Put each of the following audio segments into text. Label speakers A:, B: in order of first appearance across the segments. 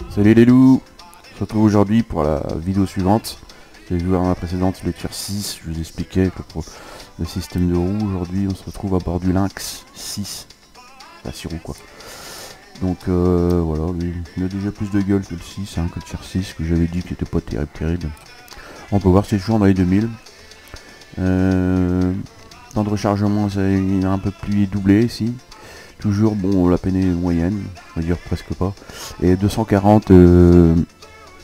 A: Salut les loups. On se retrouve aujourd'hui pour la vidéo suivante. Vous avez vu dans la précédente le tir 6, je vous expliquais le système de roue. Aujourd'hui on se retrouve à bord du Lynx 6. Pas 6 roues quoi. Donc voilà, il a déjà plus de gueule que le 6, hein, que le tir 6, que j'avais dit qu'il était pas terrible. On peut voir c'est toujours dans les 2000. Temps de rechargement il a un peu plus doublé ici. Toujours bon, la peine est moyenne, on va dire presque pas. Et 240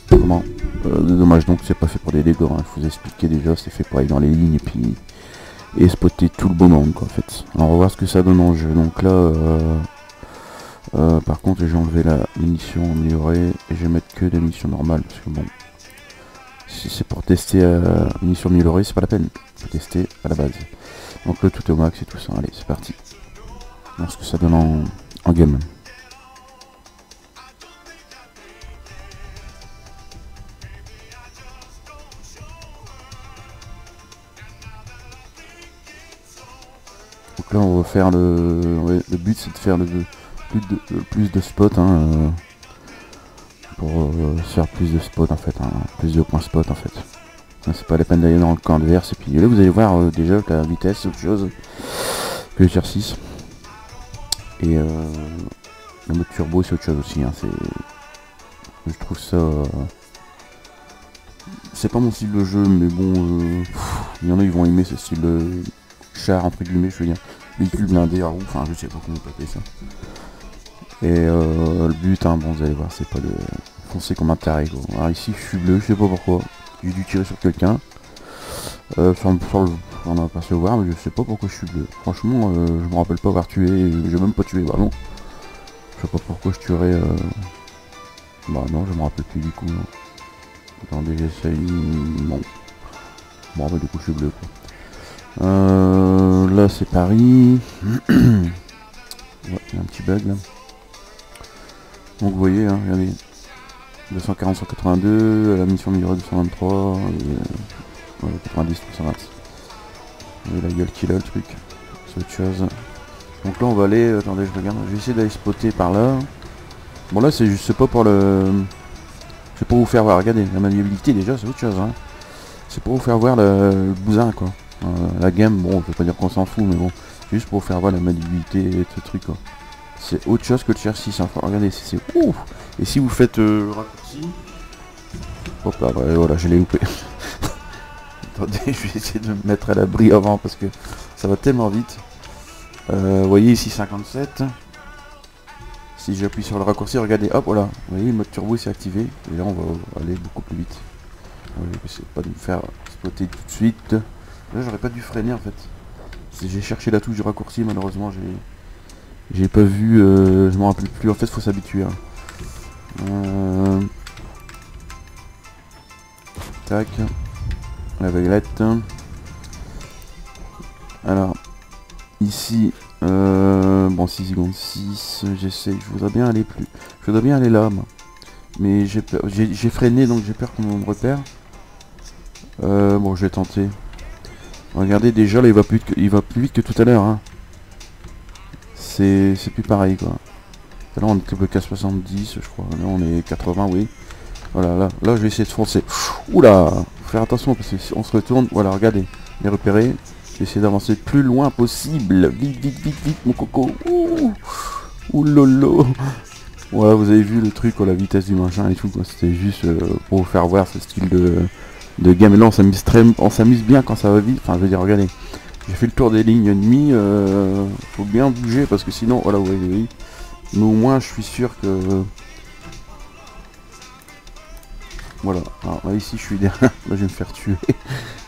A: dommage donc c'est pas fait pour des dégâts, hein. Je vous expliquais déjà, c'est fait pour aller dans les lignes et spotter tout le beau monde quoi en fait. Alors on va voir ce que ça donne en jeu. Donc là par contre j'ai enlevé la munition améliorée et je vais mettre que des munitions normales parce que bon, si c'est pour tester munitions améliorées c'est pas la peine, faut tester à la base. Donc le tout au max et tout ça, allez c'est parti. Voir ce que ça donne en game. Donc là on va faire le but c'est de faire le plus de spots hein, pour faire plus de spots en fait, hein, plus de points spot en fait. C'est pas la peine d'aller dans le camp adverse et puis là vous allez voir déjà que la vitesse c'est autre chose que le tir 6. Et le mode turbo c'est autre chose aussi, hein, je trouve ça c'est pas mon style de jeu mais bon il y en a ils vont aimer ce style de char entre guillemets, je veux dire véhicule blindé à roue, enfin je sais pas comment on peut appeler ça. Et le but hein, bon vous allez voir c'est pas de foncer comme un taré quoi. Alors ici je suis bleu, je sais pas pourquoi, j'ai dû tirer sur quelqu'un on va pas se voir mais je sais pas pourquoi je suis bleu. Franchement je me rappelle pas avoir tué, j'ai même pas tué vraiment. Je sais pas pourquoi je tuerais bah non je me rappelle plus du coup non. Attendez j'essaye, bon bah du coup je suis bleu quoi. Là c'est Paris. Ouais, il y a un petit bug là. Donc vous voyez hein, regardez 240 sur 82, la mission améliorée 223 et 90 sur 120. Et la gueule qu'il a le truc, c'est autre chose. Donc là on va aller, attendez je regarde, je vais essayer d'aller spotter par là. Bon là c'est juste pas pour le... C'est pour vous faire voir, regardez, la maniabilité déjà c'est autre chose hein. C'est pour vous faire voir le bousin quoi. La game, bon je vais pas dire qu'on s'en fout mais bon, c'est juste pour vous faire voir la maniabilité et ce truc quoi. C'est autre chose que le tir 6 hein. Regardez c'est ouf. Et si vous faites raccourci, hop là ouais, voilà je l'ai loupé. Attendez je vais essayer de me mettre à l'abri avant parce que ça va tellement vite. Vous voyez ici 57. Si j'appuie sur le raccourci, regardez, hop voilà, vous voyez le mode turbo s'est activé et là on va aller beaucoup plus vite. C'est pas de me faire spotter tout de suite. Là j'aurais pas dû freiner en fait. J'ai cherché la touche du raccourci, malheureusement j'ai pas vu, je m'en rappelle plus, en fait faut s'habituer. Hein. Tac, la vaguelette. Alors ici bon 6 secondes 6, j'essaie, je voudrais bien aller plus. Je voudrais bien aller là moi. Mais j'ai freiné donc j'ai peur qu'on me repère. Bon je vais tenter. Regardez déjà là il va plus vite que tout à l'heure hein. C'est plus pareil quoi. Tout à l'heure on était le K70 je crois. Là on est 80 oui. Voilà là je vais essayer de foncer. Oula, faut faire attention parce que si on se retourne, voilà regardez, il est repéré. Je vais essayer d'avancer le plus loin possible. Vite, vite, vite, vite, mon coco. Ouh lolo. Voilà, vous avez vu le truc, la vitesse du machin et tout. C'était juste pour vous faire voir ce style de game. Et là, on s'amuse bien quand ça va vite. Enfin, je veux dire, regardez. J'ai fait le tour des lignes ennemies. Faut bien bouger parce que sinon, voilà, vous voyez. Mais au moins, je suis sûr que... Voilà, alors là ici je suis derrière, là je vais me faire tuer.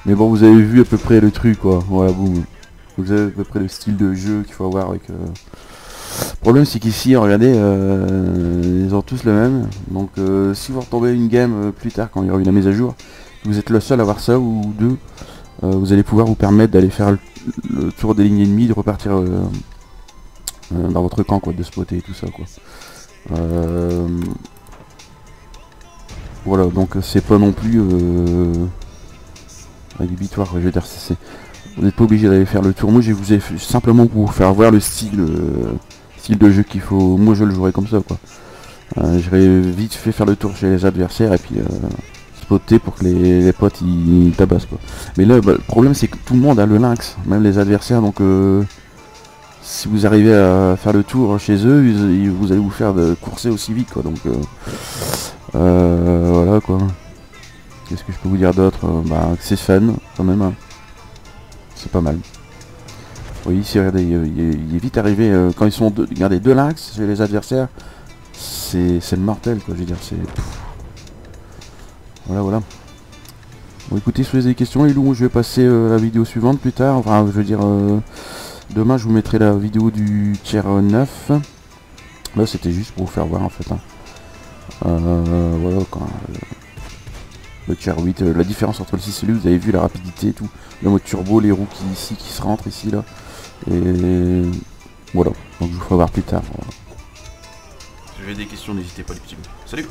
A: Mais bon vous avez vu à peu près le truc quoi, voilà boum. Vous avez à peu près le style de jeu qu'il faut avoir avec... Le problème c'est qu'ici, regardez, ils ont tous le même. Donc si vous retombez une game plus tard quand il y aura eu la mise à jour, vous êtes le seul à avoir ça ou deux, vous allez pouvoir vous permettre d'aller faire le tour des lignes ennemies, de repartir dans votre camp quoi, de spotter et tout ça quoi. Voilà, donc c'est pas non plus rédhibitoire, je veux dire, vous n'êtes pas obligé d'aller faire le tour. Moi je vous ai fait, simplement pour vous faire voir le style de jeu qu'il faut. Moi je le jouerai comme ça quoi. J'irai vite fait faire le tour chez les adversaires et puis spotter pour que les potes ils tabassent quoi. Mais là bah, le problème c'est que tout le monde a le lynx, même les adversaires, donc si vous arrivez à faire le tour chez eux, vous allez vous faire courser aussi vite quoi, donc voilà quoi. Qu'est-ce que je peux vous dire d'autre? Bah c'est fun quand même, hein. C'est pas mal. Oui ici regardez, il est vite arrivé quand ils sont regardez, deux lynx chez les adversaires, c'est mortel quoi, je veux dire, c'est... Voilà voilà. Bon écoutez, si vous avez des questions les loups, je vais passer la vidéo suivante plus tard, enfin je veux dire demain je vous mettrai la vidéo du tier 9. Là c'était juste pour vous faire voir en fait, hein. Voilà quoi. Le tier 8, la différence entre le 6 et le 8, vous avez vu la rapidité et tout, le mode turbo, les roues qui se rentrent ici là. Et voilà, donc je vous ferai voir plus tard. Si vous avez des questions, n'hésitez pas les petits. Salut.